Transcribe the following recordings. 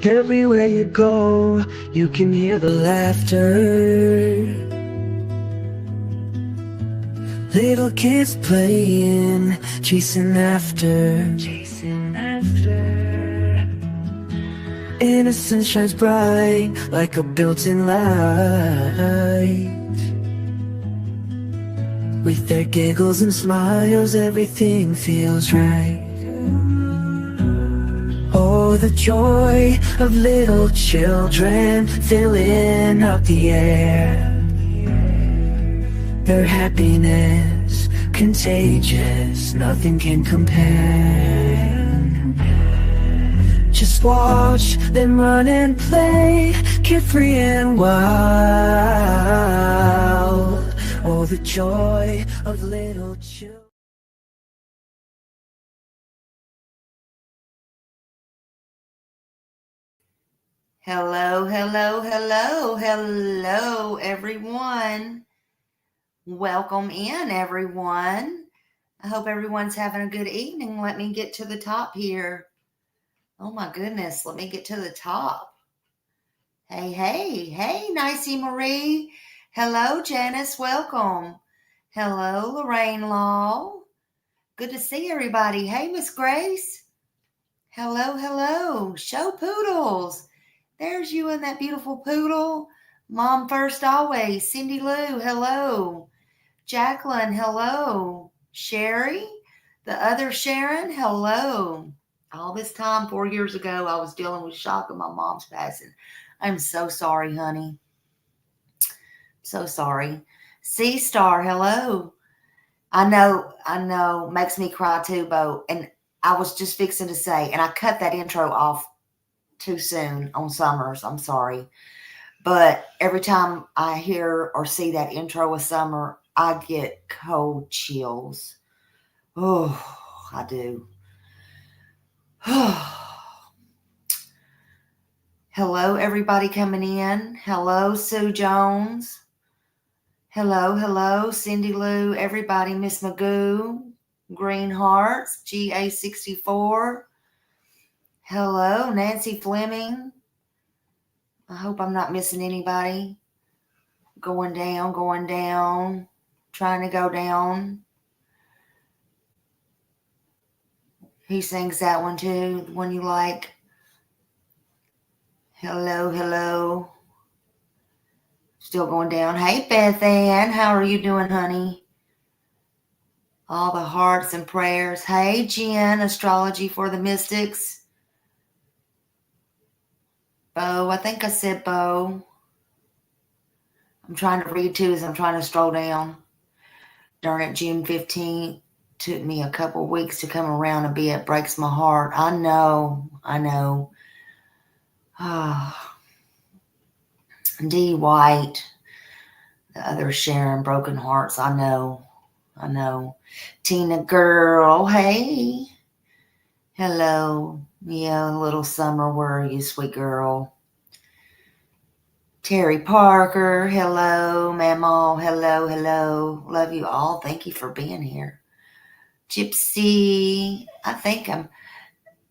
Everywhere you go, you can hear the laughter. Little kids playing, chasing after. Innocence shines bright like a built-in light. With their giggles and smiles, everything feels right. Oh, the joy of little children filling up the air. Their happiness, contagious, nothing can compare. Just watch them run and play, carefree and wild. Oh, the joy of little children. Hello, everyone. Welcome in, everyone. I hope everyone's having a good evening. Let me get to the top here. Oh my goodness, let me get to the top. Hey, Nicey Marie. Hello, Janice, welcome. Hello, Lorraine Law. Good to see everybody. Hey, Miss Grace. Hello. Show Poodles. There's you and that beautiful poodle. Mom first always. Cindy Lou, hello. Jacqueline, hello. Sherry, the other Sharon, hello. All this time, 4 years ago, I was dealing with shock of my mom's passing. I'm so sorry, honey. So sorry. Sea Star, hello. I know, makes me cry too, Bo. And I was just fixing to say, and I cut that intro off too soon on Summers. I'm sorry. But every time I hear or see that intro of Summer, I get cold chills. Oh, I do. Hello, everybody coming in. Hello, Sue Jones. Hello, Cindy Lou, everybody, Miss Magoo, Green Hearts, GA64. Hello, Nancy Fleming. I hope I'm not missing anybody. Going down, trying to go down. He sings that one too, the one you like. Hello. Still going down. Hey, Beth Ann, how are you doing, honey? All the hearts and prayers. Hey, Jen, Astrology for the Mystics. Bo, I think I said Bo. I'm trying to read too as I'm trying to scroll down. Darn it, June 15th. Took me a couple weeks to come around a bit. Breaks my heart. I know. D. White. The other Sharon, Broken Hearts. I know. Tina Girl. Hey. Hello. Yeah, little Summer. Where are you, sweet girl? Terry Parker. Hello. Mamaw. Hello. Love you all. Thank you for being here. Gypsy. I think I'm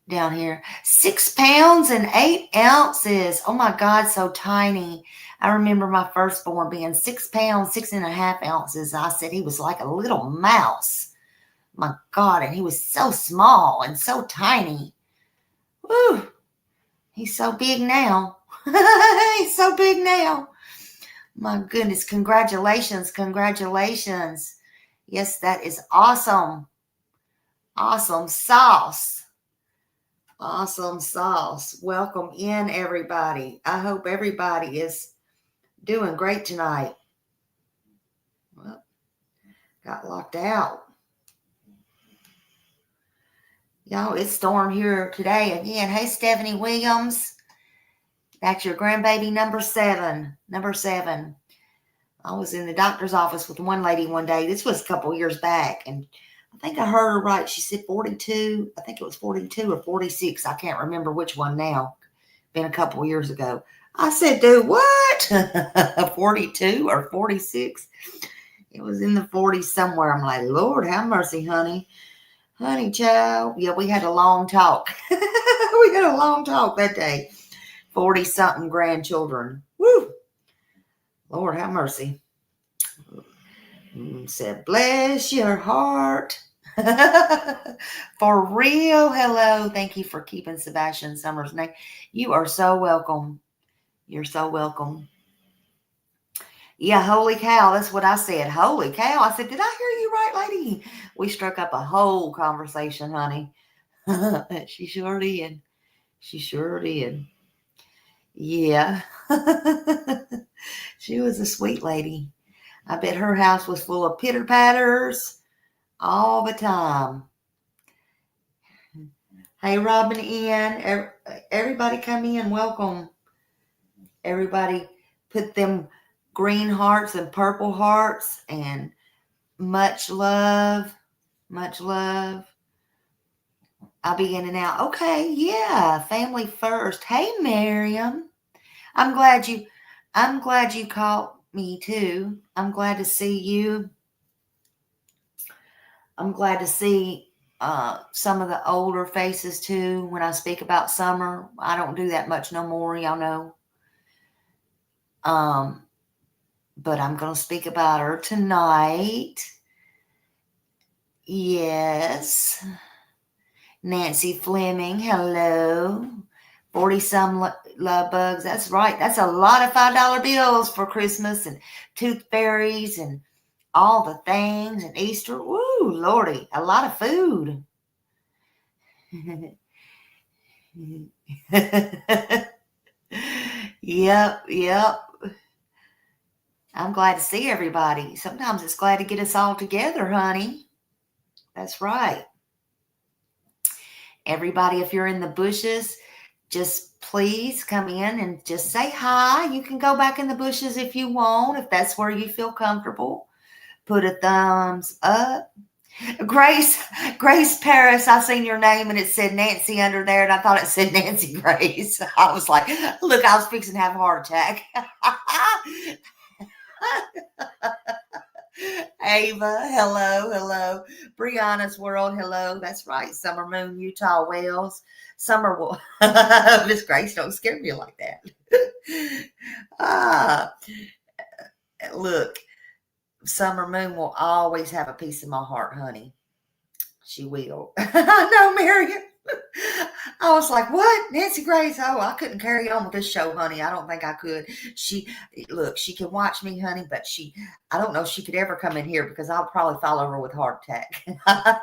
down here. 6 pounds and 8 ounces. Oh my God, so tiny. I remember my firstborn being 6 pounds, 6.5 ounces. I said he was like a little mouse. My God, and he was so small and so tiny. Woo! He's so big now. He's so big now. My goodness, congratulations. Yes, that is awesome. Awesome sauce. Welcome in, everybody. I hope everybody is doing great tonight. Well, got locked out. Y'all, it's storm here today again. Hey, Stephanie Williams. That's your grandbaby number 7. I was in the doctor's office with one lady one day. This was a couple years back, and I think I heard her right. She said 42. I think it was 42 or 46. I can't remember which one now. Been a couple years ago. I said, dude, what? 42 or 46? It was in the 40s somewhere. I'm like, Lord, have mercy, honey. Honey child. Yeah, we had a long talk. We had a long talk that day. 40-something grandchildren. Woo! Lord have mercy. Said, bless your heart. For real. Hello. Thank you for keeping Sebastian Summers' name. You are so welcome. You're so welcome. Yeah, holy cow. That's what I said. Holy cow. I said, did I hear you right, lady? We struck up a whole conversation, honey. She sure did. She sure did. Yeah. She was a sweet lady. I bet her house was full of pitter patters all the time. Hey, Robin, Ian, everybody come in. Welcome. Everybody put them green hearts and purple hearts and much love. Much love. I'll be in and out. Okay, yeah, family first. Hey, Miriam. I'm glad you called me too. I'm glad to see you. I'm glad to see some of the older faces too when I speak about summer. I don't do that much no more, y'all know. But I'm going to speak about her tonight. Yes. Nancy Fleming, hello. 40-some love bugs. That's right. That's a lot of $5 bills for Christmas and tooth fairies and all the things and Easter. Woo, Lordy, a lot of food. Yep. I'm glad to see everybody. Sometimes it's glad to get us all together, honey. That's right. Everybody, if you're in the bushes, just please come in and just say hi. You can go back in the bushes if you want, if that's where you feel comfortable. Put a thumbs up. Grace Paris, I seen your name and it said Nancy under there, and I thought it said Nancy Grace. I was like, look, I was fixing to have a heart attack. Ava, hello. Brianna's World, hello. That's right. Summer Moon, Utah Wells. Summer will. Miss Grace, don't scare me like that. Look, Summer Moon will always have a piece of my heart, honey. She will. I know, Marion. I was like, what? Nancy Grace? Oh, I couldn't carry on with this show, honey. I don't think I could. She can watch me, honey, but I don't know if she could ever come in here because I'll probably fall over with a heart attack.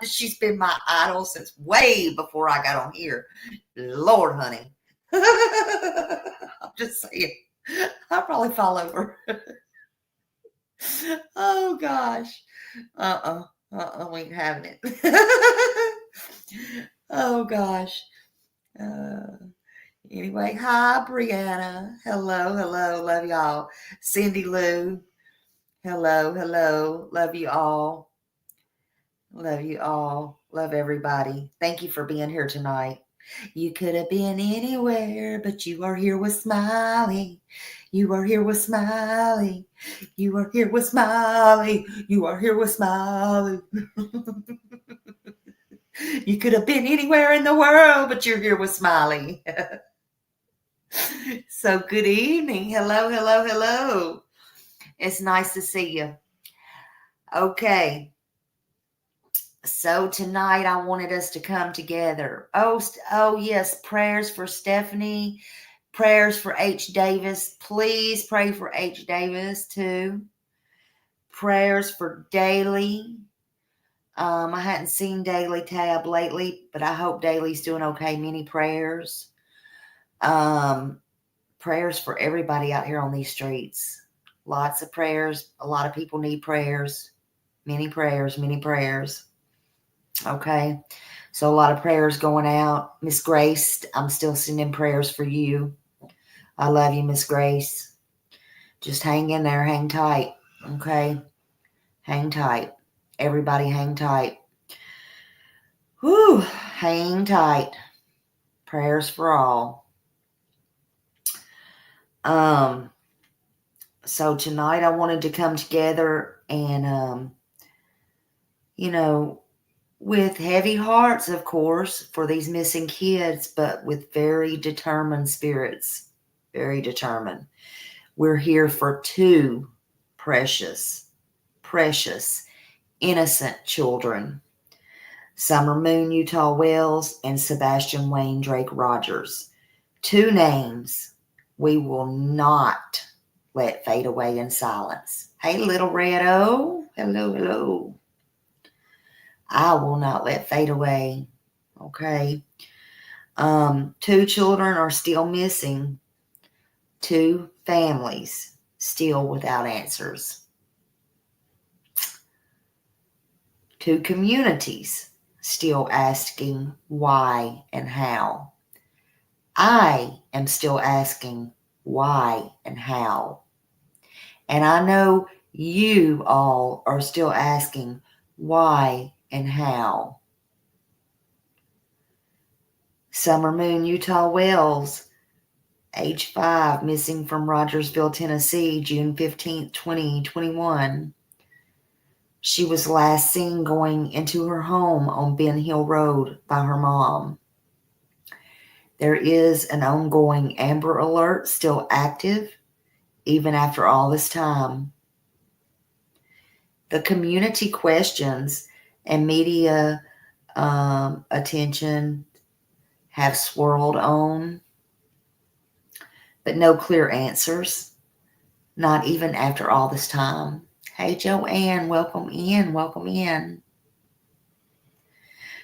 She's been my idol since way before I got on here. Lord, honey. I'm just saying. I'll probably fall over. Oh, gosh. We ain't having it. Oh, gosh. Anyway, hi, Brianna. Hello. Love y'all. Cindy Lou. Hello. Love you all. Love everybody. Thank you for being here tonight. You could have been anywhere, but you are here with Smiley. You are here with Smiley. You are here with Smiley. You are here with Smiley. You could have been anywhere in the world, but you're here with Smiley. So good evening. Hello. It's nice to see you. Okay. So tonight I wanted us to come together. Oh yes, prayers for Stephanie, prayers for H. Davis. Please pray for H. Davis too. Prayers for Daly. I hadn't seen Daly Tab lately, but I hope Daly's doing okay. Many prayers. Prayers for everybody out here on these streets. Lots of prayers. A lot of people need prayers. Many prayers. Okay. So a lot of prayers going out. Miss Grace, I'm still sending prayers for you. I love you, Miss Grace. Just hang in there. Hang tight. Okay. Hang tight. Everybody hang tight. Whew. Hang tight. Prayers for all. So tonight I wanted to come together and, with heavy hearts, of course, for these missing kids, but with very determined spirits. Very determined. We're here for two precious, precious, innocent children. Summer Moon Utah Wells and Sebastian Wayne Drake Rogers. Two names we will not let fade away in silence. Hey, little Red-O. Hello, hello. I will not let fade away. Okay. Two children are still missing. Two families still without answers. Two communities still asking why and how. I am still asking why and how. And I know you all are still asking why and how. Summer Moon Utah Wells, age 5, missing from Rogersville, Tennessee, June 15th, 2021. She was last seen going into her home on Ben Hill Road by her mom. There is an ongoing Amber Alert still active, even after all this time. The community questions and media attention have swirled on, but no clear answers, not even after all this time. Hey, Joanne, welcome in, welcome in.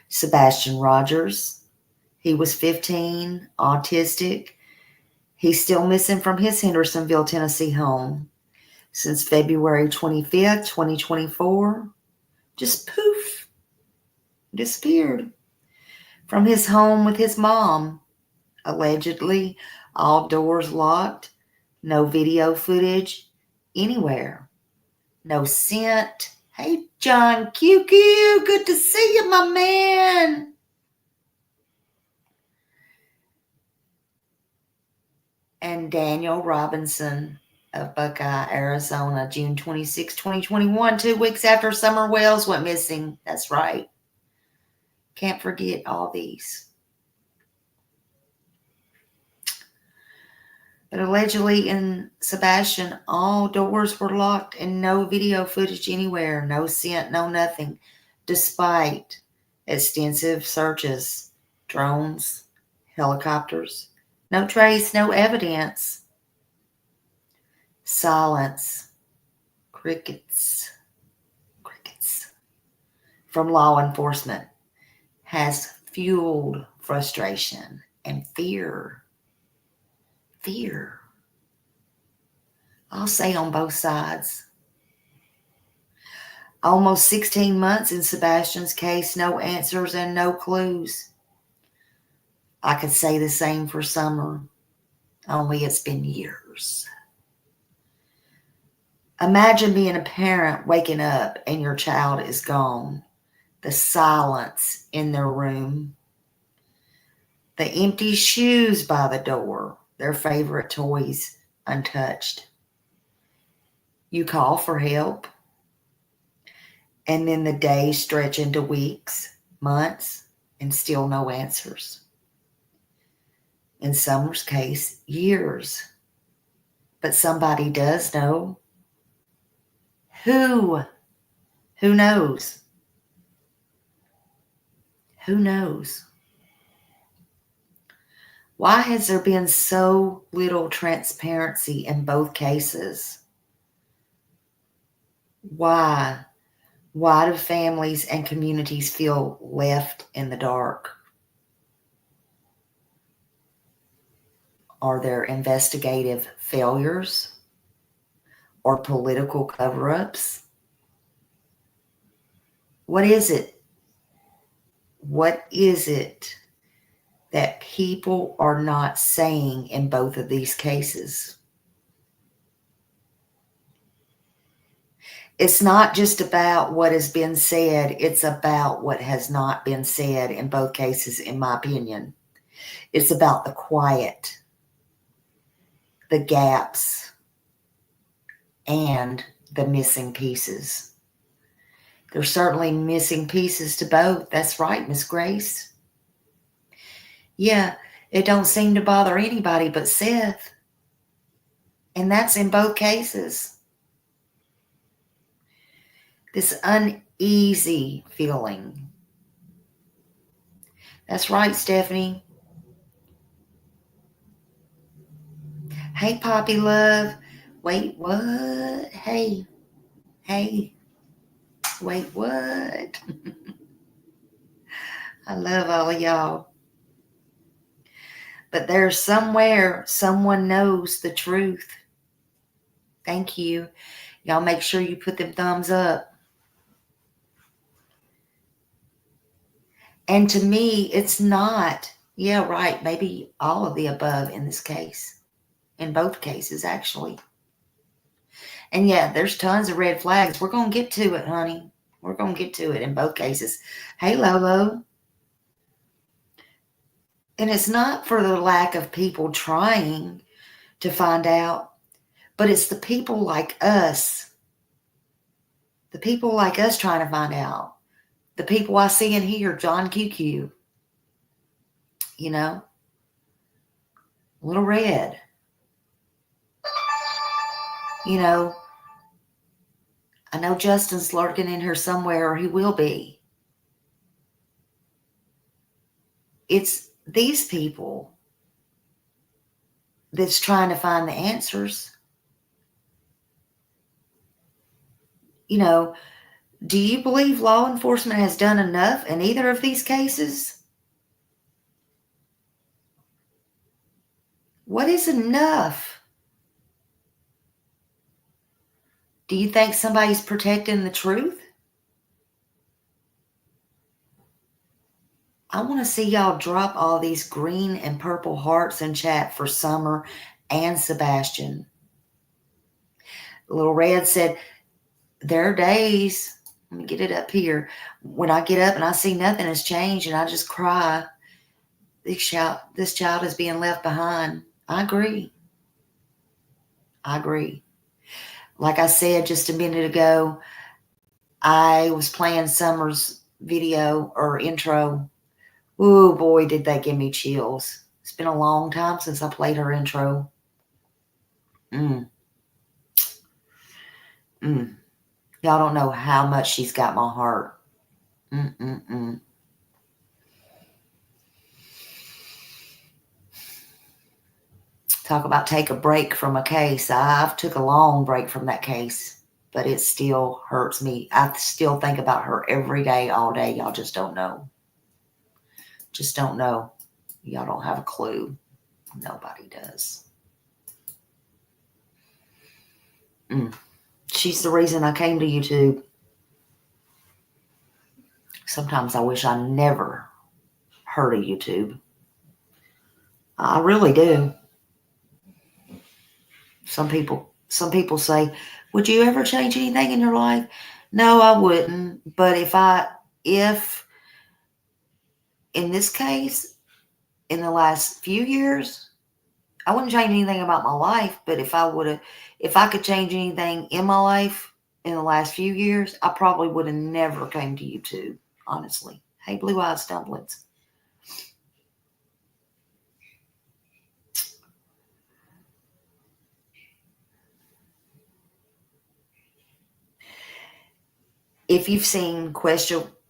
Sebastian Rogers, he was 15, autistic. He's still missing from his Hendersonville, Tennessee home since February 25th, 2024. Just poof, disappeared from his home with his mom. Allegedly, all doors locked, no video footage anywhere, no scent. Hey, John QQ, good to see you, my man. And Daniel Robinson of Buckeye, Arizona, June 26, 2021, 2 weeks after Summer Wells went missing. That's right. Can't forget all these. But allegedly in Sebastian, all doors were locked and no video footage anywhere, no scent, no nothing, despite extensive searches, drones, helicopters, no trace, no evidence. Silence, crickets from law enforcement has fueled frustration and fear. Fear. I'll say on both sides. Almost 16 months in Sebastian's case, no answers and no clues. I could say the same for Summer, only it's been years. Imagine being a parent waking up and your child is gone. The silence in their room. The empty shoes by the door. Their favorite toys untouched. You call for help, and then the days stretch into weeks, months, and still no answers. In Summer's case, years. But somebody does know. Who? Who knows? Who knows? Why has there been so little transparency in both cases? Why? Why do families and communities feel left in the dark? Are there investigative failures or political cover-ups? What is it? What is it that people are not saying in both of these cases? It's not just about what has been said, it's about what has not been said in both cases, in my opinion. It's about the quiet, the gaps, and the missing pieces. There's certainly missing pieces to both. That's right, Miss Grace. Yeah, it don't seem to bother anybody but Seth. And that's in both cases. This uneasy feeling. That's right, Stephanie. Hey, Poppy Love. Wait, what? Hey. Wait, what? I love all of y'all. But there's somewhere someone knows the truth. Thank you. Y'all make sure you put them thumbs up. And to me, it's not, yeah, right, maybe all of the above in this case. In both cases, actually. And yeah, there's tons of red flags. We're going to get to it, honey. We're going to get to it in both cases. Hey, Lolo. And it's not for the lack of people trying to find out, but it's the people like us. The people like us trying to find out. The people I see and hear, John QQ. You know? Little Red. You know, I know Justin's lurking in here somewhere, or he will be. It's these people that's trying to find the answers. You know, do you believe law enforcement has done enough in either of these cases? What is enough? Do you think somebody's protecting the truth? I want to see y'all drop all these green and purple hearts in chat for Summer and Sebastian. Little Red said, there are days, let me get it up here, when I get up and I see nothing has changed and I just cry. This child is being left behind. I agree. Like I said just a minute ago, I was playing Summer's video or intro. Oh boy, did they give me chills. It's been a long time since I played her intro. Y'all don't know how much she's got my heart. Talk about take a break from a case. I've took a long break from that case, but it still hurts me. I still think about her every day, all day. Y'all just don't know. Just don't know. Y'all don't have a clue. Nobody does. She's the reason I came to YouTube. Sometimes I wish I never heard of YouTube. I really do. Some people say, would you ever change anything in your life? No, I wouldn't. But if in this case, in the last few years, I wouldn't change anything about my life. But if I could change anything in my life in the last few years, I probably would have never came to YouTube, honestly. Hey, Blue Eyes Dumplings. If you've seen questionable,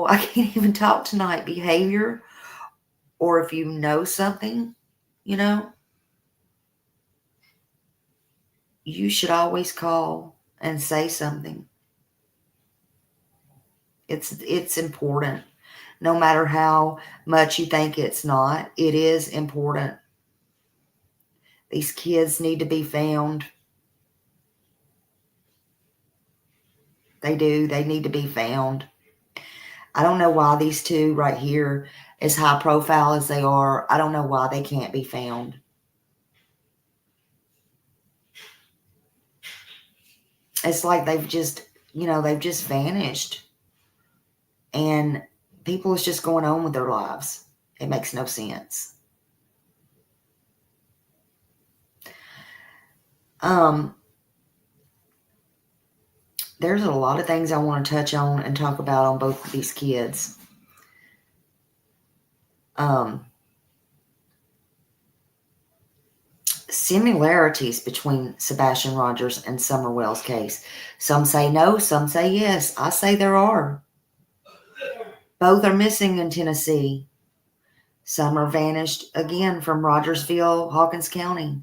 I can't even talk tonight, behavior, or if you know something, you should always call and say something. It's important. No matter how much you think it's not, it is important. These kids need to be found. They do. They need to be found. I don't know why these two right here, as high profile as they are, I don't know why they can't be found. It's like they've just vanished. And people is just going on with their lives. It makes no sense. there's a lot of things I want to touch on and talk about on both of these kids. Similarities between Sebastian Rogers and Summer Wells' case. Some say no, some say yes. I say there are. Both are missing in Tennessee. Summer vanished again from Rogersville, Hawkins County.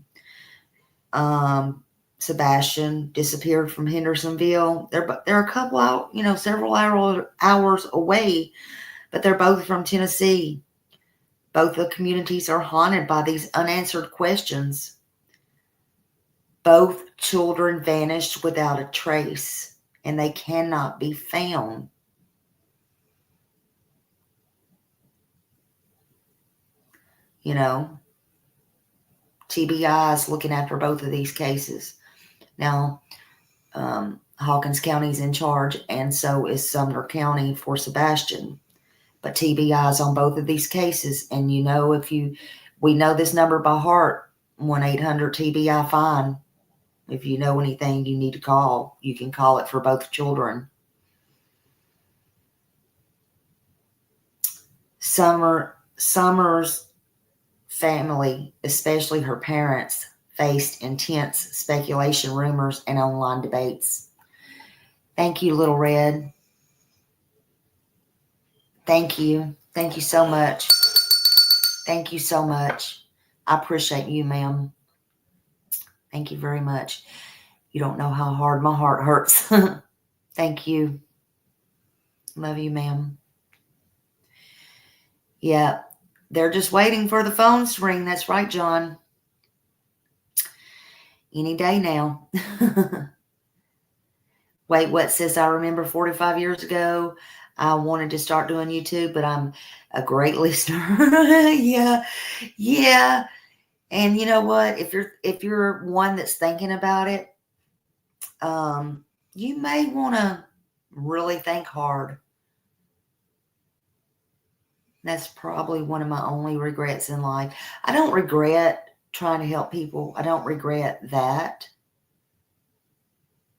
Sebastian disappeared from Hendersonville. They're a couple out, several hours away, but they're both from Tennessee. Both the communities are haunted by these unanswered questions. Both children vanished without a trace, and they cannot be found. TBI is looking after both of these cases. Now, Hawkins County is in charge, and so is Sumner County for Sebastian. But TBI is on both of these cases, and we know this number by heart, 1-800-TBI-FINE. If you know anything you need to call, you can call it for both children. Summer's family, especially her parents, faced intense speculation, rumors, and online debates. Thank you, Little Red. Thank you. Thank you so much. Thank you so much. I appreciate you, ma'am. Thank you very much. You don't know how hard my heart hurts. Thank you. Love you, ma'am. Yeah, they're just waiting for the phones to ring. That's right, John. Any day now. Wait, what sis? I remember 45 years ago, I wanted to start doing YouTube, but I'm a great listener. Yeah. And you know what? If you're one that's thinking about it, you may want to really think hard. That's probably one of my only regrets in life. I don't regret trying to help people. I don't regret that.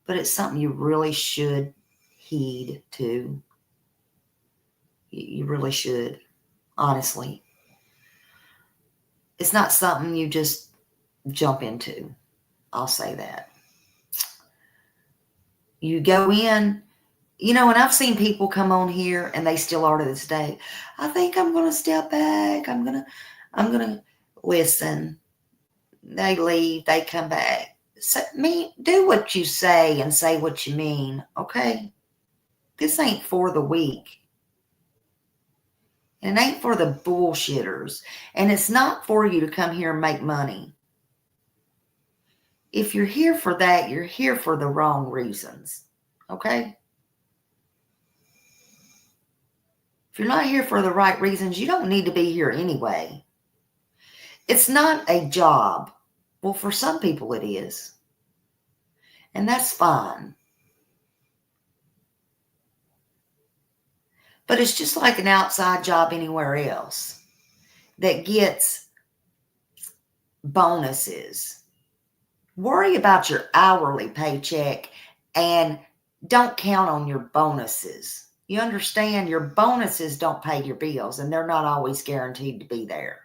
But it's something you really should heed to. You really should, honestly. It's not something you just jump into. I'll say that. You go in, and I've seen people come on here and they still are to this day. I think I'm going to step back. I'm going to listen. They leave, they come back. Do what you say and say what you mean, okay? This ain't for the weak. And it ain't for the bullshitters. And it's not for you to come here and make money. If you're here for that, you're here for the wrong reasons, okay? If you're not here for the right reasons, you don't need to be here anyway. It's not a job. Well, for some people it is. And that's fine. But it's just like an outside job anywhere else that gets bonuses. Worry about your hourly paycheck and don't count on your bonuses. You understand? Your bonuses don't pay your bills, and they're not always guaranteed to be there.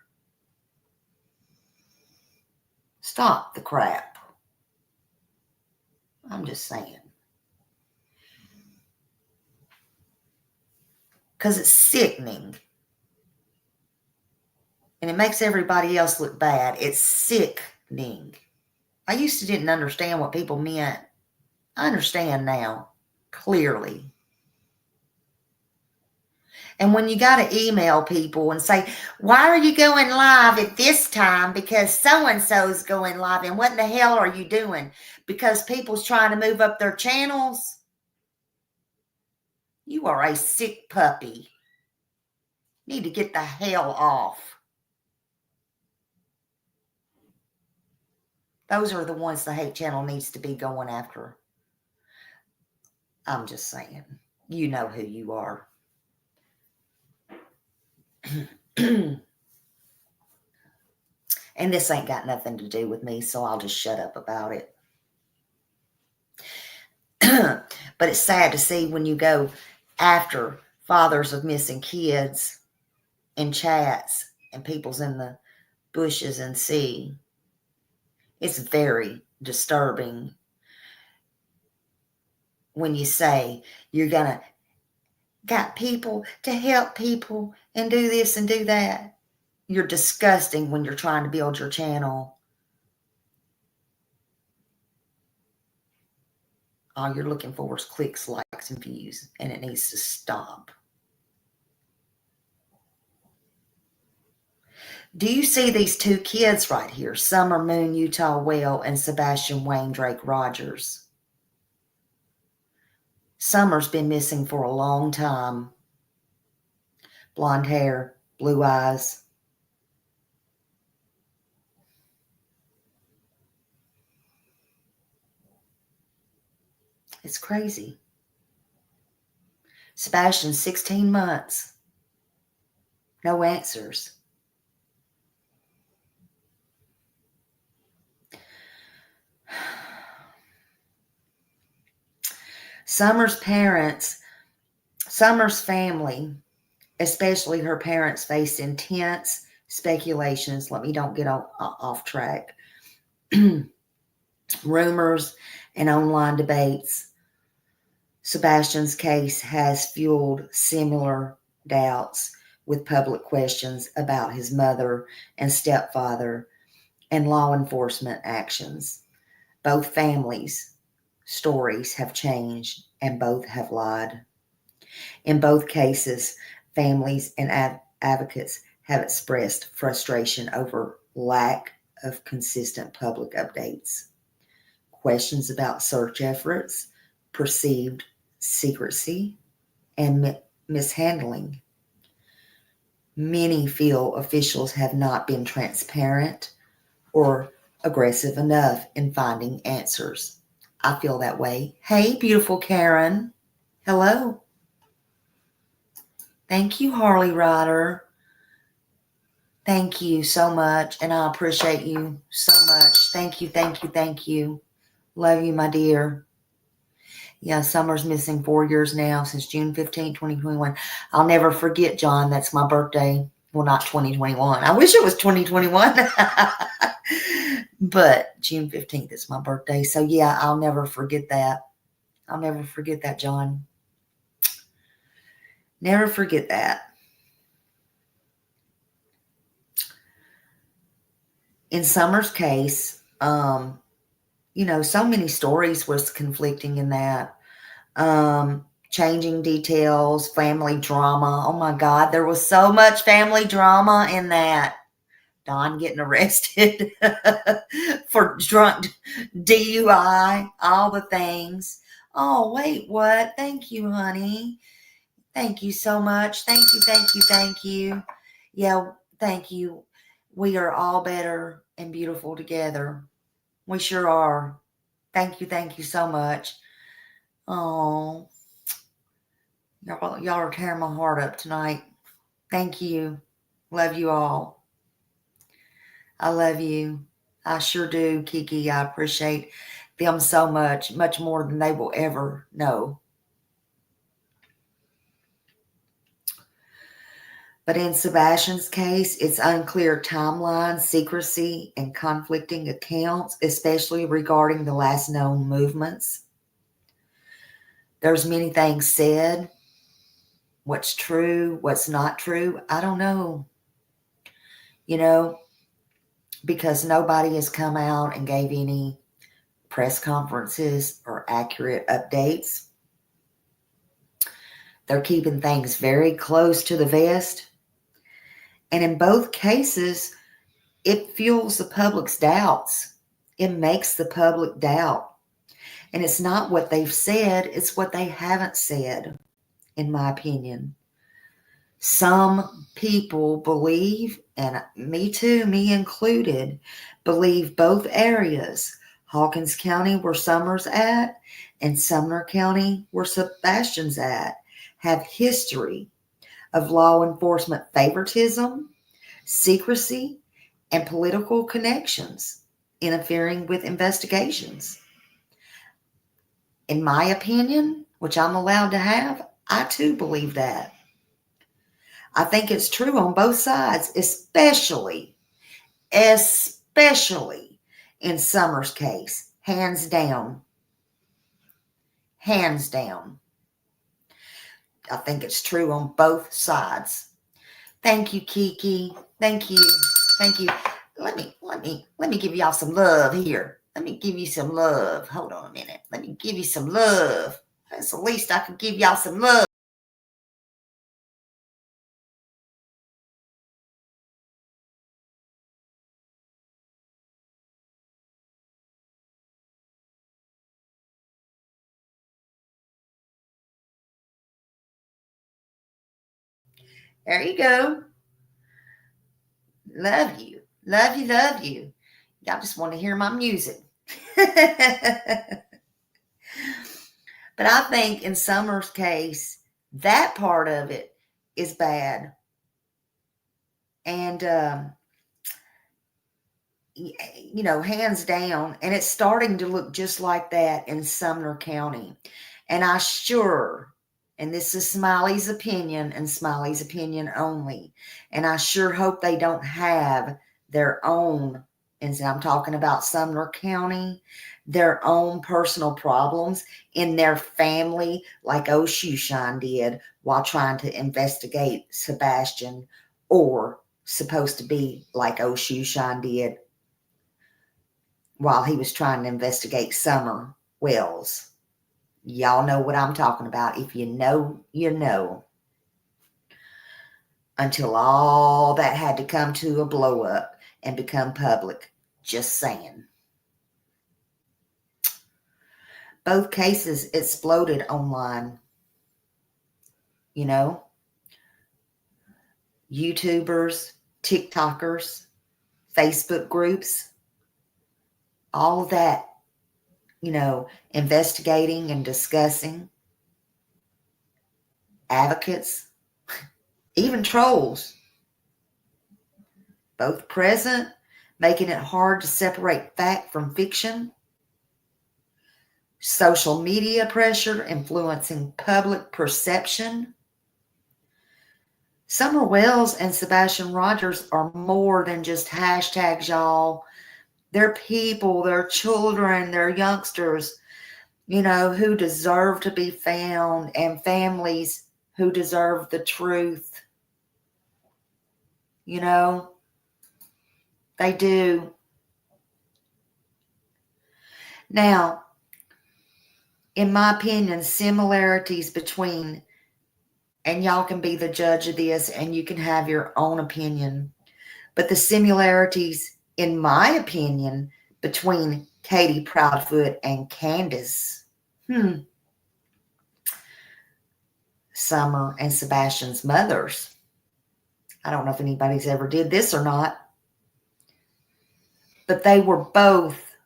Stop the crap. I'm just saying. Because it's sickening. And it makes everybody else look bad. It's sickening. I used to didn't understand what people meant. I understand now, clearly. And when you got to email people and say, why are you going live at this time? Because so-and-so is going live. And what in the hell are you doing? Because people's trying to move up their channels? You are a sick puppy. You need to get the hell off. Those are the ones the hate channel needs to be going after. I'm just saying. You know who you are. And this ain't got nothing to do with me, so I'll just shut up about it. But it's sad to see when you go after fathers of missing kids in chats and people's in the bushes and see. It's very disturbing when you say you're gonna got people to help people and do this and do that. You're disgusting when you're trying to build your channel. All you're looking for is clicks, likes, and views, and it needs to stop. Do you see these two kids right here? Summer Moon Utah Well and Sebastian Wayne Drake Rogers. Summer's been missing for a long time. Blonde hair, blue eyes. It's crazy. Sebastian, 16 months. No answers. Summer's family, especially her parents, faced intense speculations. Let me don't get off track. Rumors and online debates. Sebastian's case has fueled similar doubts with public questions about his mother and stepfather and law enforcement actions. Both families' stories have changed and both have lied. In both cases, families and advocates have expressed frustration over lack of consistent public updates. Questions about search efforts, perceived secrecy, and mishandling. Many feel officials have not been transparent or aggressive enough in finding answers. I feel that way. Hey, beautiful Karen. Hello. Thank you, Harley Ryder. Thank you so much, and I appreciate you so much. Thank you, thank you, thank you. Love you, my dear. Yeah, Summer's missing 4 years now, since June 15, 2021. I'll never forget, John. That's my birthday. Well, not 2021. I wish it was 2021. But June 15th is my birthday. So, yeah, I'll never forget that. I'll never forget that, John. Never forget that. In Summer's case, so many stories was conflicting in that. Changing details, family drama. Oh my God, there was so much family drama in that. Don getting arrested for drunk DUI, all the things. Oh, wait, what? Thank you, honey. Thank you so much. Thank you, thank you, thank you. Yeah, thank you. We are all better and beautiful together. We sure are. Thank you so much. Oh, y'all are tearing my heart up tonight. Thank you. Love you all. I love you. I sure do, Kiki. I appreciate them so much, much more than they will ever know. But in Sebastian's case, it's unclear timeline, secrecy, and conflicting accounts, especially regarding the last known movements. There's many things said. What's true, what's not true, I don't know. Because nobody has come out and gave any press conferences or accurate updates. They're keeping things very close to the vest. And in both cases, it fuels the public's doubts. It makes the public doubt. And it's not what they've said, it's what they haven't said, in my opinion. Some people believe, and me too, me included, believe both areas, Hawkins County, where Summer's at, and Sumner County, where Sebastian's at, have history of law enforcement favoritism, secrecy, and political connections interfering with investigations. In my opinion, which I'm allowed to have, I too believe that. I think it's true on both sides, especially in Summer's case. Hands down. Hands down. I think it's true on both sides. Thank you, Kiki. Thank you. Thank you. Let me give y'all some love here. Let me give you some love. Hold on a minute. Let me give you some love. That's the least I can give y'all some love. There you go. Love you. Love you, love you. Y'all just want to hear my music. But I think in Summer's case, that part of it is bad. And, hands down. And it's starting to look just like that in Sumner County. And and this is Smiley's opinion and Smiley's opinion only. And I sure hope they don't have their own, and I'm talking about Sumner County, their own personal problems in their family, like O'Shushan did while trying to investigate Sebastian, or supposed to be like O'Shushan did while he was trying to investigate Summer Wells. Y'all know what I'm talking about. If you know, you know. Until all that had to come to a blow up and become public. Just saying. Both cases exploded online. YouTubers, TikTokers, Facebook groups, all of that, investigating and discussing. Advocates, even trolls, both present, making it hard to separate fact from fiction. Social media pressure influencing public perception. Summer Wells and Sebastian Rogers are more than just hashtags, y'all. They're people, they're children, they're youngsters, who deserve to be found, and families who deserve the truth. They do. Now, in my opinion, similarities between, and y'all can be the judge of this and you can have your own opinion, but the similarities, in my opinion, between Katie Proudfoot and Candace, Summer and Sebastian's mothers. I don't know if anybody's ever did this or not, but they were both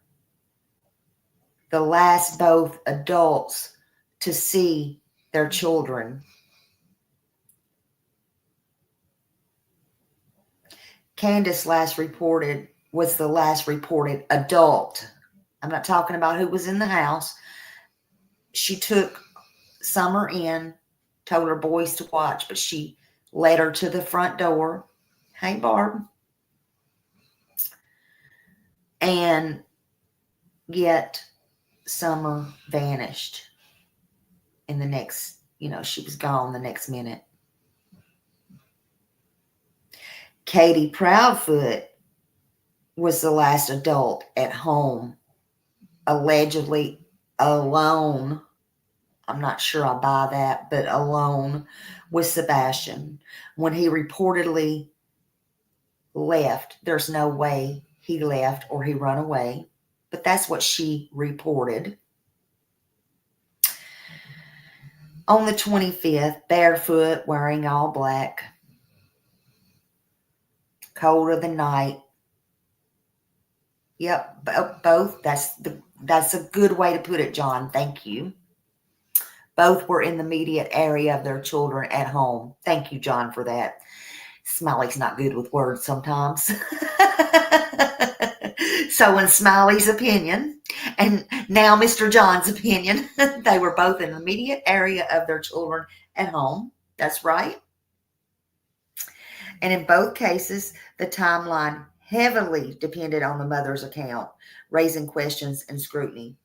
the last both adults to see their children. Candace was the last reported adult. I'm not talking about who was in the house. She took Summer in, told her boys to watch, but she led her to the front door. Hey, Barb. And yet Summer vanished in the next, she was gone the next minute. Katie Proudfoot was the last adult at home, allegedly alone. I'm not sure I buy that, but alone with Sebastian. When he reportedly left, there's no way he left or he run away, but that's what she reported. On the 25th, barefoot, wearing all black, cold of the night. Yep, both. That's a good way to put it, John. Thank you. Both were in the immediate area of their children at home. Thank you, John, for that. Smiley's not good with words sometimes. So in Smiley's opinion, and now Mr. John's opinion, they were both in the immediate area of their children at home. That's right. And in both cases, the timeline heavily depended on the mother's account, raising questions and scrutiny.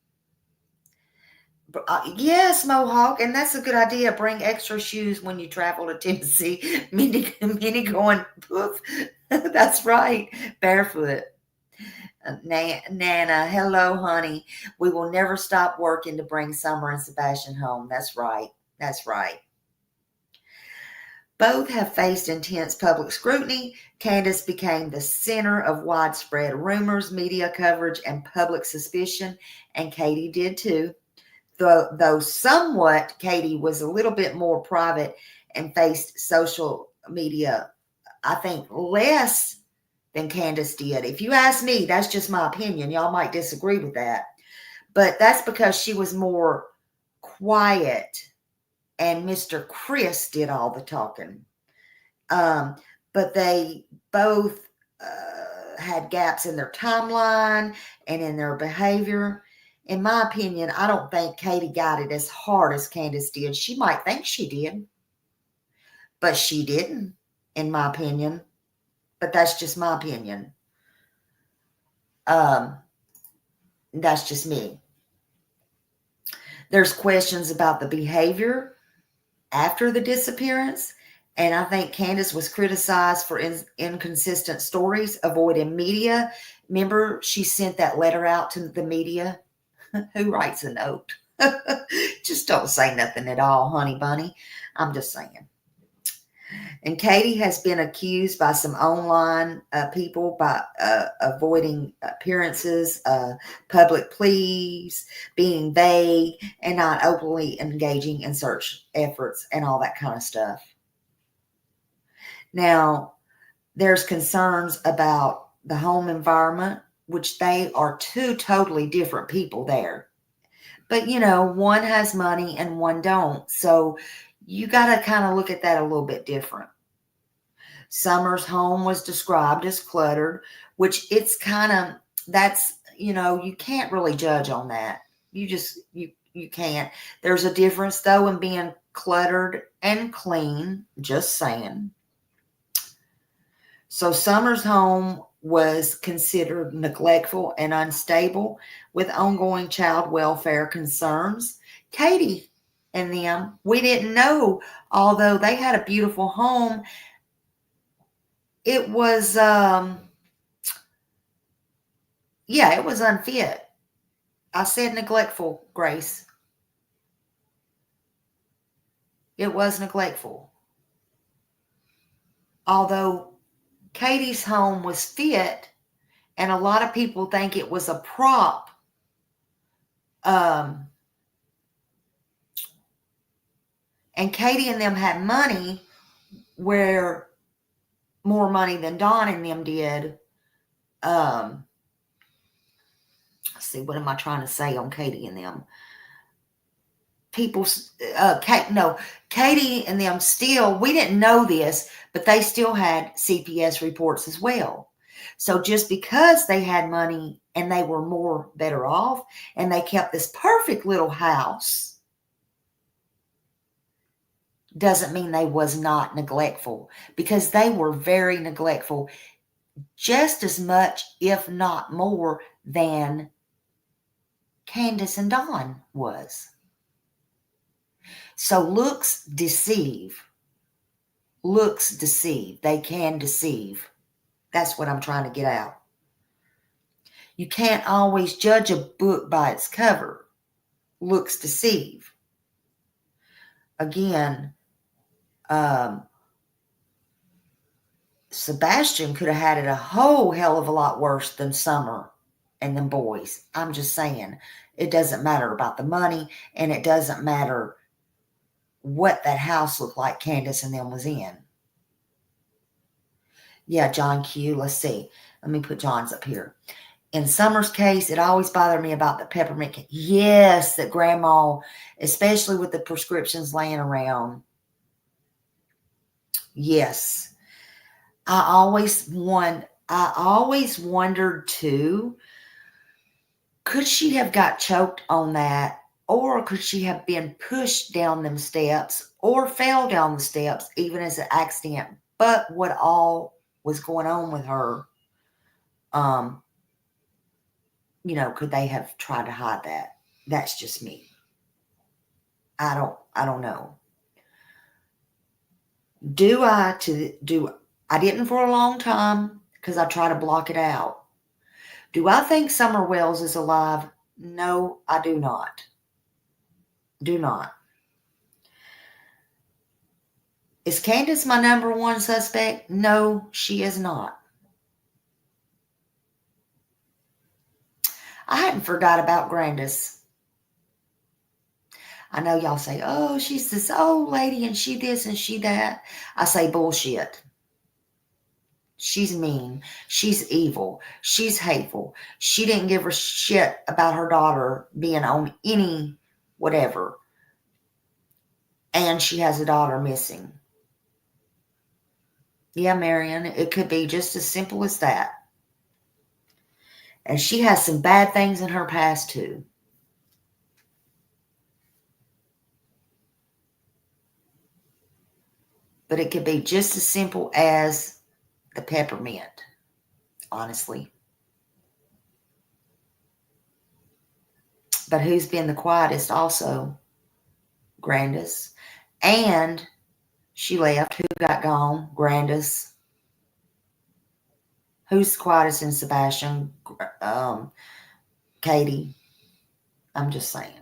Yes, Mohawk, and that's a good idea. Bring extra shoes when you travel to Tennessee. Minnie going, poof. That's right, barefoot. Nana, hello, honey. We will never stop working to bring Summer and Sebastian home. That's right. That's right. Both have faced intense public scrutiny. Candace became the center of widespread rumors, media coverage, and public suspicion, and Katie did too. Though somewhat, Katie was a little bit more private and faced social media, I think, less than Candace did. If you ask me, that's just my opinion. Y'all might disagree with that. But that's because she was more quiet and Mr. Chris did all the talking. But they both had gaps in their timeline and in their behavior. In my opinion, I don't think Katie got it as hard as Candace did. She might think she did, but she didn't, in my opinion. But that's just my opinion. That's just me. There's questions about the behavior after the disappearance, and I think Candace was criticized for inconsistent stories, avoiding media. Remember, she sent that letter out to the media. Who writes a note? Just don't say nothing at all, honey bunny. I'm just saying. And Katie has been accused by some online people by avoiding appearances, public pleas, being vague, and not openly engaging in search efforts and all that kind of stuff. Now, there's concerns about the home environment, which they are two totally different people there. But, one has money and one don't. So you got to kind of look at that a little bit different. Summer's home was described as cluttered, which it's kind of, that's, you can't really judge on that. You can't. There's a difference, though, in being cluttered and clean. Just saying. So Summer's home was considered neglectful and unstable with ongoing child welfare concerns. Katie and them, we didn't know, although they had a beautiful home, it was, it was unfit. I said neglectful, Grace. It was neglectful. Although Katie's home was fit, and a lot of people think it was a prop. And Katie and them had money, where more money than Dawn and them did. Let's see, what am I trying to say on Katie and them? Katie and them still, we didn't know this, but they still had CPS reports as well. So just because they had money and they were more better off and they kept this perfect little house doesn't mean they was not neglectful, because they were very neglectful, just as much, if not more, than Candace and Dawn was. So looks deceive. Looks deceive. They can deceive. That's what I'm trying to get out. You can't always judge a book by its cover. Looks deceive. Again, Sebastian could have had it a whole hell of a lot worse than Summer and them boys. I'm just saying, it doesn't matter about the money, and it doesn't matter what that house looked like Candace and them was in. Yeah, John Q. Let's see. Let me put John's up here. In Summer's case, it always bothered me about the peppermint cake. Yes, that Grandma, especially with the prescriptions laying around. Yes. I always I always wondered too, could she have got choked on that? Or could she have been pushed down them steps or fell down the steps, even as an accident? But what all was going on with her, um, could they have tried to hide that? That's just me. I don't know. I didn't for a long time because I try to block it out. Do I think Summer Wells is alive? No, I do not. Do not. Is Candace my number one suspect? No, she is not. I hadn't forgot about Grandis. I know y'all say, oh, she's this old lady and she this and she that. I say bullshit. She's mean. She's evil. She's hateful. She didn't give a shit about her daughter being on any whatever. And she has a daughter missing. Yeah, Marion, it could be just as simple as that. And she has some bad things in her past too. But it could be just as simple as the peppermint, honestly. But who's been the quietest also? Grandis. And she left. Who got gone? Grandis. Who's the quietest in Sebastian? Katie. I'm just saying.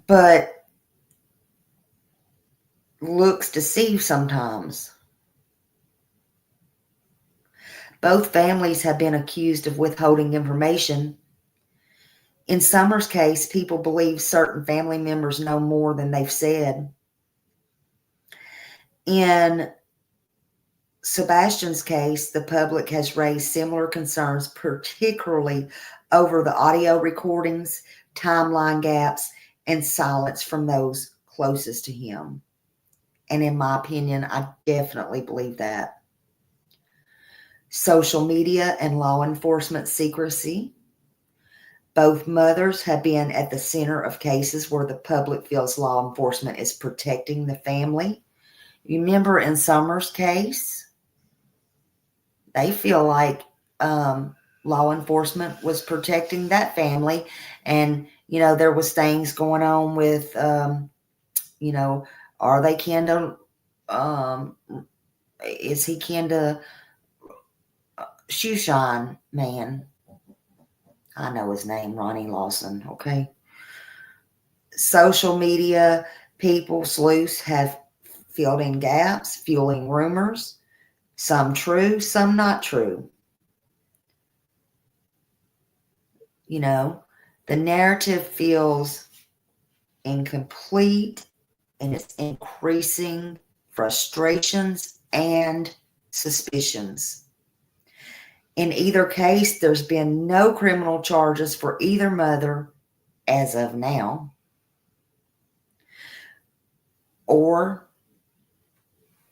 But looks deceive sometimes. Both families have been accused of withholding information. In Summer's case, people believe certain family members know more than they've said. In Sebastian's case, the public has raised similar concerns, particularly over the audio recordings, timeline gaps, and silence from those closest to him. And in my opinion, I definitely believe that. Social media and law enforcement secrecy. Both mothers have been at the center of cases where the public feels law enforcement is protecting the family. You remember in Summer's case, they feel like law enforcement was protecting that family. And, there was things going on with, are they kin to, is he kin to Shoeshine Man? I know his name, Ronnie Lawson, okay? Social media people, sleuths, have filled in gaps, fueling rumors. Some true, some not true. The narrative feels incomplete and it's increasing frustrations and suspicions. In either case, there's been no criminal charges for either mother as of now, or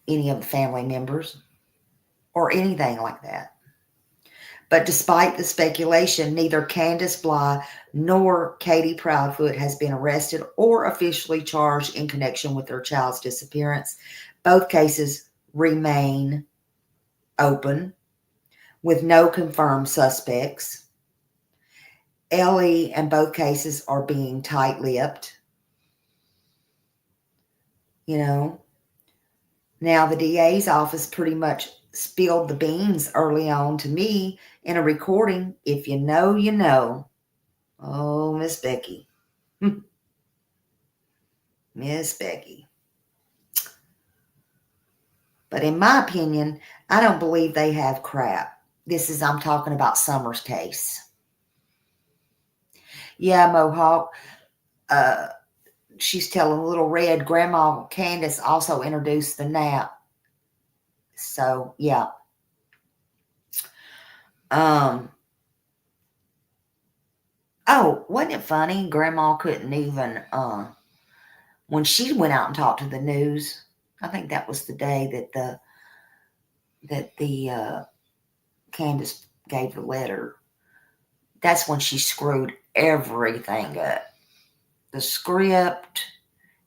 any of the family members, or anything like that. But despite the speculation, neither Candace Bly nor Katie Proudfoot has been arrested or officially charged in connection with their child's disappearance. Both cases remain open with no confirmed suspects. Ellie and both cases are being tight-lipped. Now the DA's office pretty much spilled the beans early on to me in a recording. If you know, you know. Oh, Miss Becky. Miss Becky. But in my opinion, I don't believe they have crap. I'm talking about Summer's case. Yeah, Mohawk. She's telling Little Red, Grandma Candace also introduced the nap. So, yeah. Oh, wasn't it funny? Grandma couldn't even when she went out and talked to the news, I think that was the day that the Candace gave the letter. That's when she screwed everything up. The script,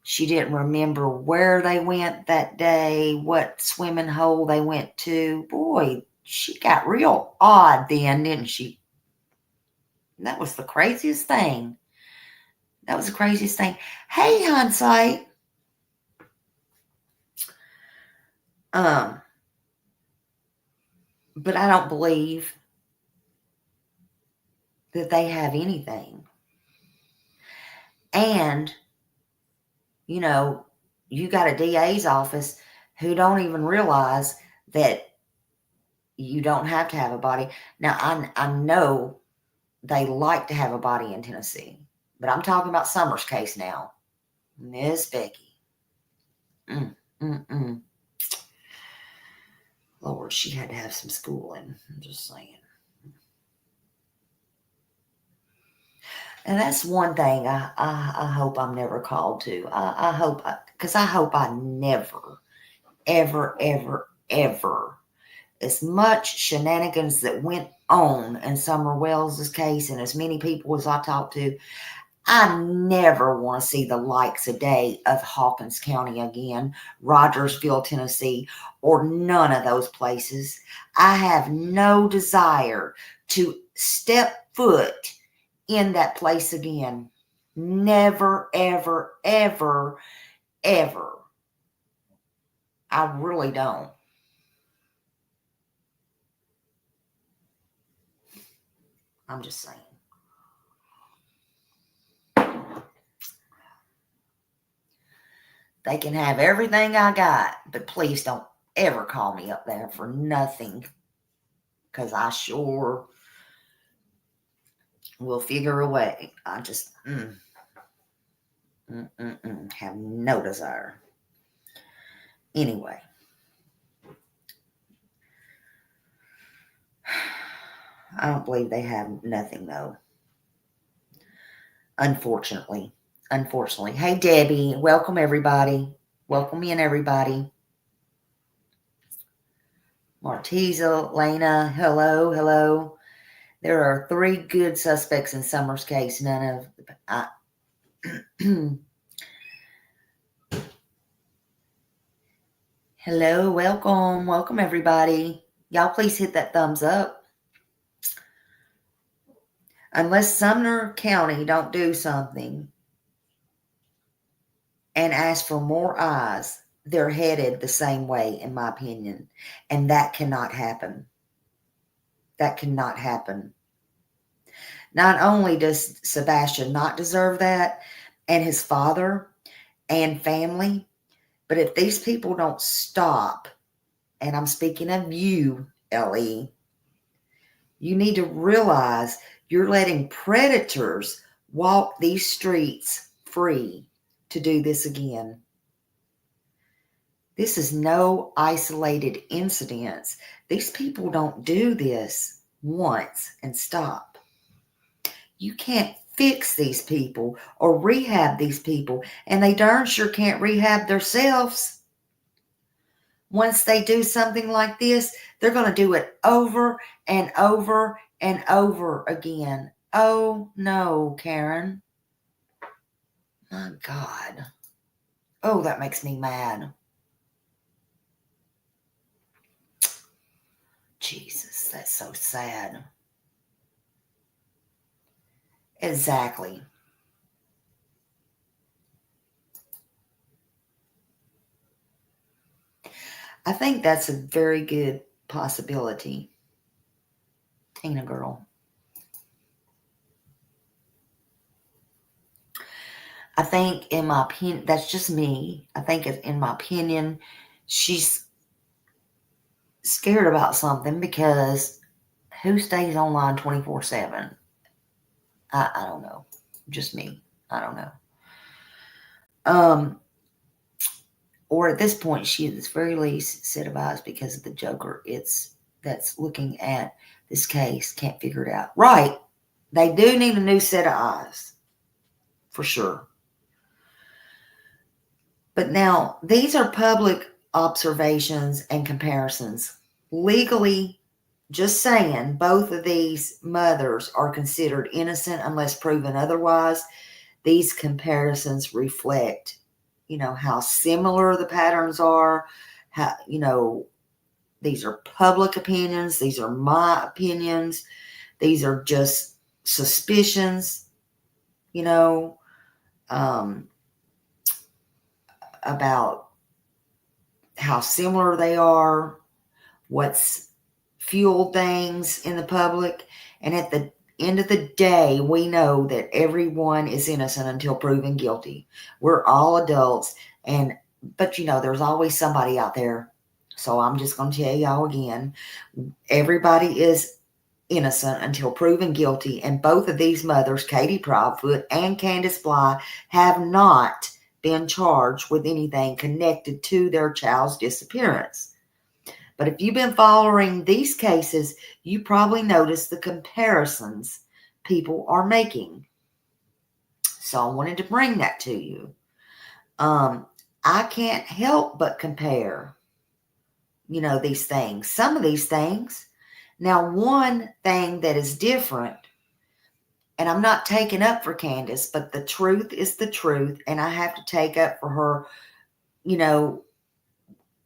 she didn't remember where they went that day, what swimming hole they went to. Boy, she got real odd then, didn't she? That was the craziest thing. That was the craziest thing. Hey, hindsight. But I don't believe that they have anything. And, you know, you got a DA's office who don't even realize that you don't have to have a body. Now, I know they like to have a body in Tennessee, but I'm talking about Summer's case now. Miss Becky. Lord, she had to have some schooling. I'm just saying. And that's one thing I hope I'm never called to. I hope, because I hope I never, ever, ever, ever, as much shenanigans that went on in Summer Wells's case and as many people as I talked to, I never want to see the likes of day of Hawkins County again, Rogersville, Tennessee, or none of those places. I have no desire to step foot in that place again. Never, ever, ever, ever. I really don't. I'm just saying. They can have everything I got, but please don't ever call me up there for nothing, because I sure will figure a way. I just have no desire. Anyway, I don't believe they have nothing, though. Unfortunately. Hey, Debbie. Welcome, everybody. Welcome in, everybody. Martiza, Lena, hello. There are 3 good suspects in Summer's case. None of... Hello, welcome, everybody. Y'all please hit that thumbs up. Unless Sumner County don't do something and ask for more eyes, they're headed the same way, in my opinion. And that cannot happen. That cannot happen. Not only does Sebastian not deserve that, and his father and family, but if these people don't stop, and I'm speaking of you, Ellie, you need to realize you're letting predators walk these streets free to do this again. This is no isolated incidents. These people don't do this once and stop. You can't fix these people or rehab these people, and they darn sure can't rehab themselves. Once they do something like this, they're going to do it over and over and over again. Oh, no, Karen. My God. Oh, that makes me mad. Jesus, that's so sad. Exactly. I think that's a very good possibility. Tina girl. I think, in my opinion, that's just me. I think, in my opinion, she's scared about something, because who stays online 24/7? I don't know. Just me. I don't know. Or at this point, she at the very least set of eyes, because of the Joker that's looking at this case can't figure it out. Right. They do need a new set of eyes. For sure. But now, these are public observations and comparisons. Legally, just saying, both of these mothers are considered innocent unless proven otherwise. These comparisons reflect, how similar the patterns are, how, these are public opinions, these are my opinions, these are just suspicions, about how similar they are, what's fueled things in the public. And at the end of the day, we know that everyone is innocent until proven guilty. We're all adults, but there's always somebody out there. So I'm just going to tell y'all again, everybody is innocent until proven guilty, and both of these mothers, Katie Proudfoot and Candace Bly, have not been charged with anything connected to their child's disappearance. But if you've been following these cases, you probably noticed the comparisons people are making. So I wanted to bring that to you. I can't help but compare, these things, some of these things. Now, one thing that is different, and I'm not taking up for Candace, but the truth is the truth, and I have to take up for her.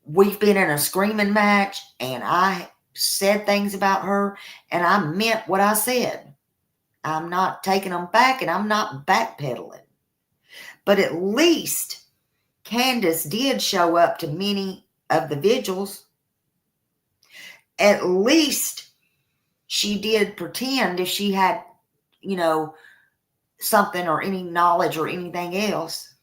We've been in a screaming match, and I said things about her, and I meant what I said. I'm not taking them back, and I'm not backpedaling. But at least Candace did show up to many of the vigils. At least she did pretend if she had, something or any knowledge or anything else.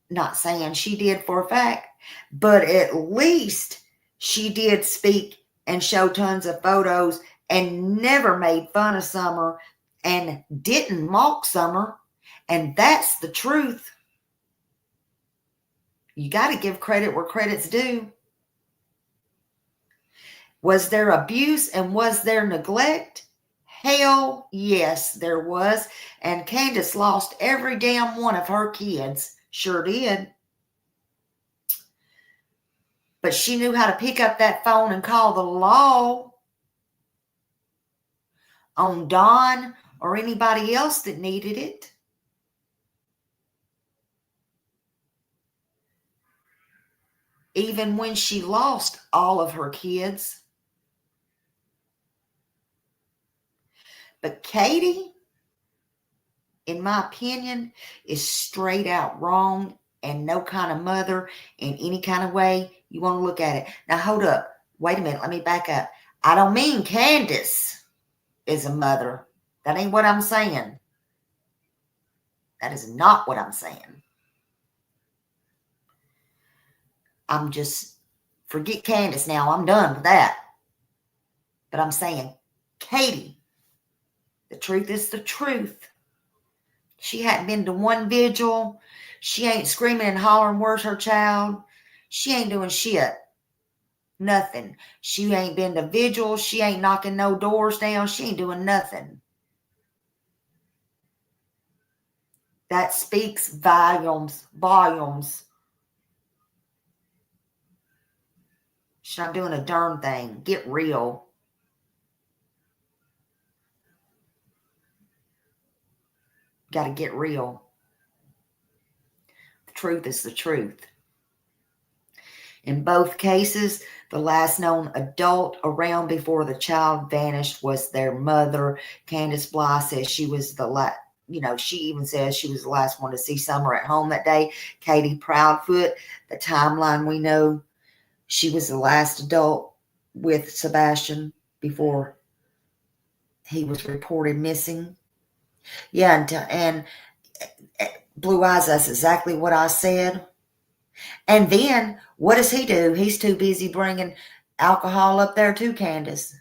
Not saying she did for a fact, but at least she did speak and show tons of photos and never made fun of Summer and didn't mock Summer. And that's the truth. You got to give credit where credit's due. Was there abuse and was there neglect? Hell yes, there was. And Candace lost every damn one of her kids. Sure did. But she knew how to pick up that phone and call the law on Dawn or anybody else that needed it. Even when she lost all of her kids. But Katie, in my opinion, is straight out wrong and no kind of mother in any kind of way you want to look at it. Now, hold up. Wait a minute. Let me back up. I don't mean Candace is a mother. That ain't what I'm saying. That is not what I'm saying. I'm just, forget Candace now. I'm done with that. But I'm saying, Katie, the truth is the truth. She hadn't been to one vigil. She ain't screaming and hollering, where's her child? She ain't doing shit. Nothing. She ain't been to vigils. She ain't knocking no doors down. She ain't doing nothing. That speaks volumes. She's not doing a darn thing. Get real. Got to get real. The truth is the truth. In both cases, the last known adult around before the child vanished was their mother. Candace Bly says she was the last, she even says she was the last one to see Summer at home that day. Katie Proudfoot, the timeline we know, she was the last adult with Sebastian before he was reported missing. Yeah, and Blue Eyes, that's exactly what I said. And then what does he do? He's too busy bringing alcohol up there too, Candace.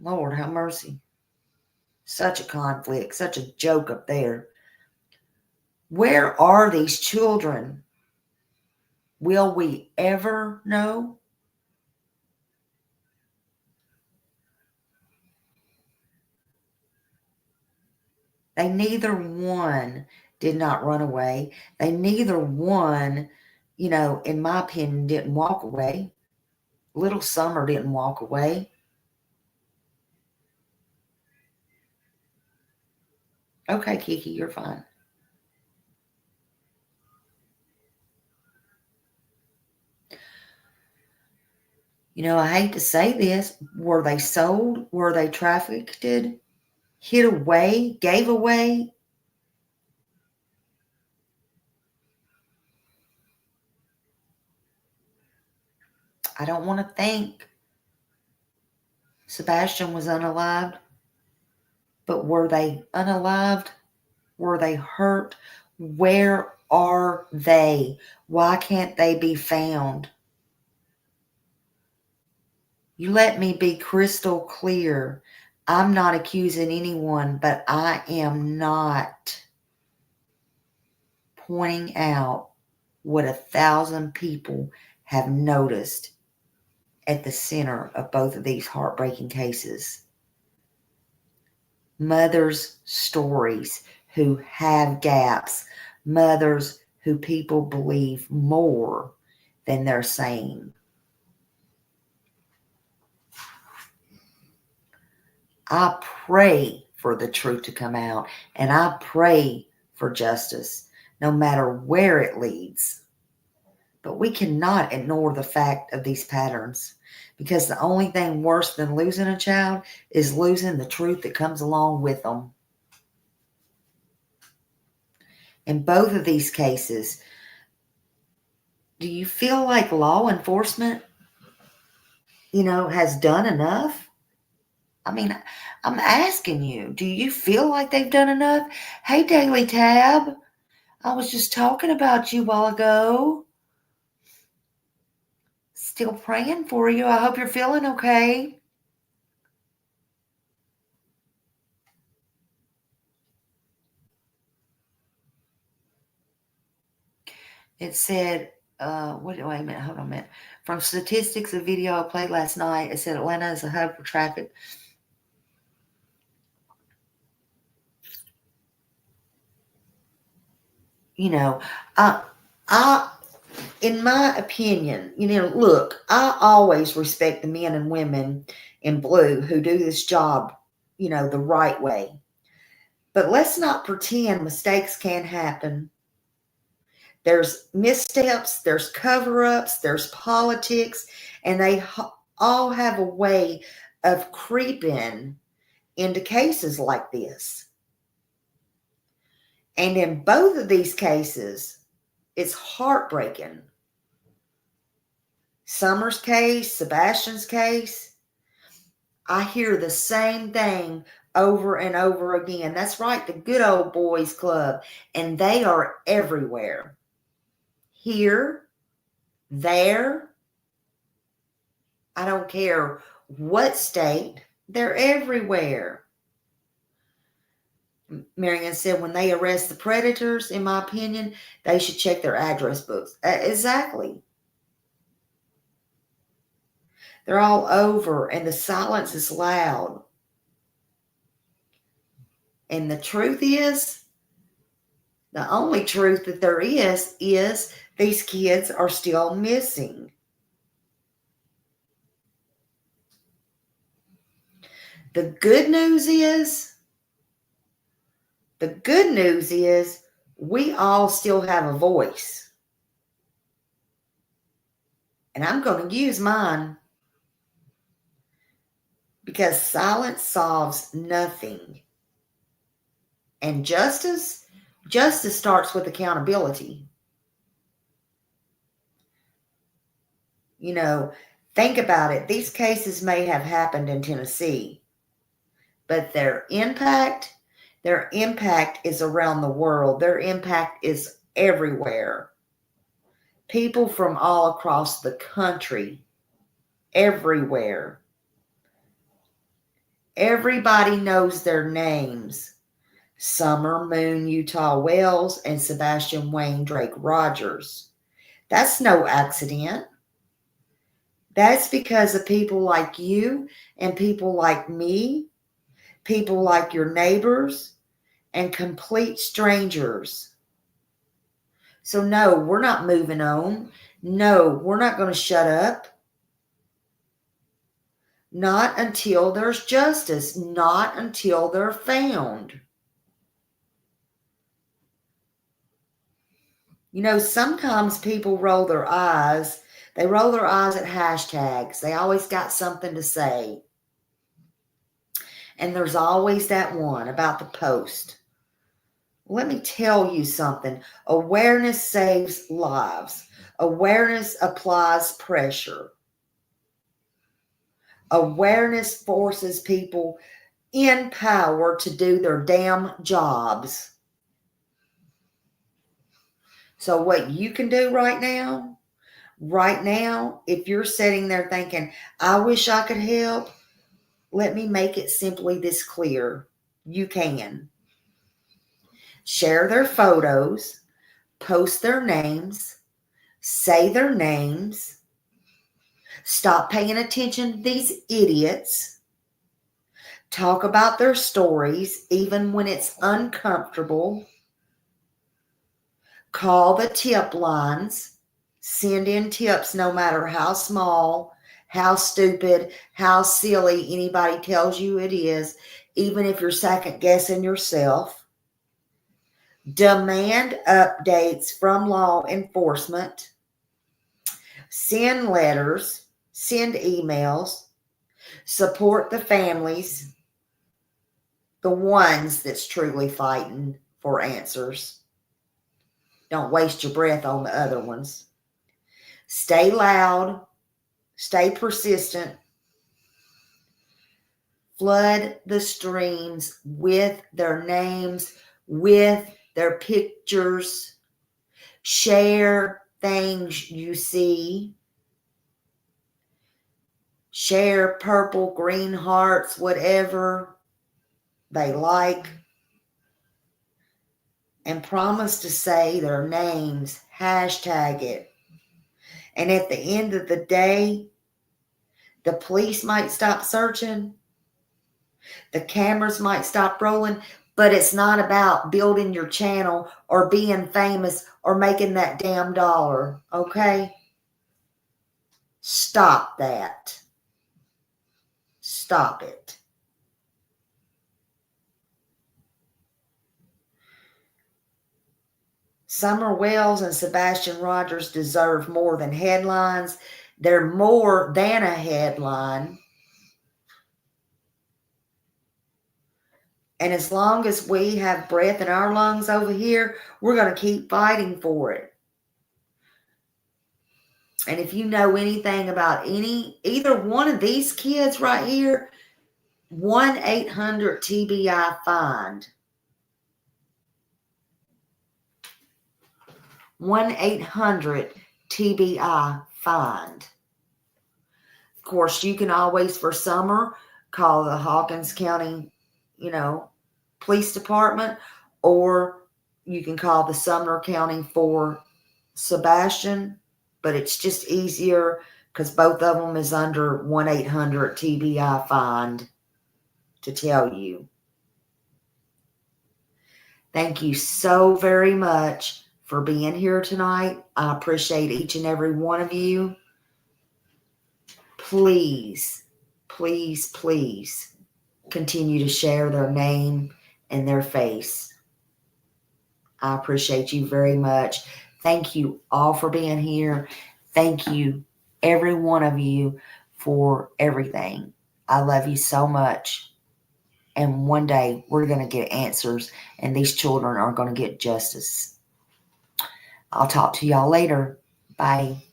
Lord have mercy. Such a conflict, such a joke up there. Where are these children? Will we ever know? They neither one did not run away. They neither one, in my opinion, didn't walk away. Little Summer didn't walk away. Okay, Kiki, you're fine. I hate to say this. Were they sold? Were they trafficked? Hid away? Gave away? I don't want to think Sebastian was unalived. But were they unalived? Were they hurt? Where are they? Why can't they be found? You let me be crystal clear. I'm not accusing anyone, but I am not pointing out what 1,000 people have noticed at the center of both of these heartbreaking cases. Mothers' stories who have gaps, mothers who people believe more than they're saying. I pray for the truth to come out, and I pray for justice, no matter where it leads. But we cannot ignore the fact of these patterns, because the only thing worse than losing a child is losing the truth that comes along with them. In both of these cases, do you feel like law enforcement, has done enough? I mean, I'm asking you, do you feel like they've done enough? Hey, Daily Tab, I was just talking about you a while ago. Still praying for you. I hope you're feeling okay. It said, wait a minute, hold on a minute. From statistics, a video I played last night, it said Atlanta is a hub for traffic. In my opinion, look, I always respect the men and women in blue who do this job, the right way. But let's not pretend mistakes can't happen. There's missteps, there's cover-ups, there's politics, and they all have a way of creeping into cases like this. And in both of these cases, it's heartbreaking. Summer's case, Sebastian's case, I hear the same thing over and over again. That's right, the good old boys club. And they are everywhere. Here, there, I don't care what state, they're everywhere. Marianne said when they arrest the predators, in my opinion, they should check their address books. Exactly. They're all over, and the silence is loud. And the truth is, the only truth that there is these kids are still missing. The good news is we all still have a voice. And I'm going to use mine, because silence solves nothing. And justice starts with accountability. Think about it. These cases may have happened in Tennessee, but their impact is around the world. Their impact is everywhere. People from all across the country, everywhere. Everybody knows their names. Summer Moon Utah Wells and Sebastian Wayne Drake Rogers. That's no accident. That's because of people like you and people like me, people like your neighbors, and complete strangers So no, we're not moving on. No, we're not going to shut up. Not until there's justice. Not until they're found. You know, sometimes people roll their eyes. They roll their eyes at hashtags. They always got something to say. And there's always that one about the post. Let me tell you something. Awareness saves lives. Awareness applies pressure. Awareness forces people in power to do their damn jobs. So what you can do right now, if you're sitting there thinking, I wish I could help, let me make it simply this clear. You can. Share their photos, post their names, say their names, stop paying attention to these idiots, talk about their stories even when it's uncomfortable, call the tip lines, send in tips no matter how small, how stupid, how silly anybody tells you it is, even if you're second guessing yourself. Demand updates from law enforcement. Send letters, send emails, support the families, the ones that's truly fighting for answers. Don't waste your breath on the other ones. Stay loud, stay persistent. Flood the streams with their names, with their pictures. Share things you see. Share purple, green hearts, whatever they like. And promise to say their names. Hashtag it. And at the end of the day, the police might stop searching. The cameras might stop rolling. But it's not about building your channel or being famous or making that damn dollar. Okay? Stop that. Stop it. Summer Wells and Sebastian Rogers deserve more than headlines. They're more than a headline. And as long as we have breath in our lungs over here, we're going to keep fighting for it. And if you know anything about either one of these kids right here, 1-800-TBI-FIND. 1-800-TBI-FIND. Of course, you can always, for summer, call the Hawkins County, police department, or you can call the Sumner County for Sebastian, but it's just easier because both of them is under 1-800-TBI-FIND to tell you. Thank you so very much for being here tonight. I appreciate each and every one of you. Please, please, please continue to share their name and their face. I appreciate you very much. Thank you all for being here. Thank you, every one of you, for everything. I love you so much. And one day we're going to get answers and these children are going to get justice. I'll talk to y'all later. Bye.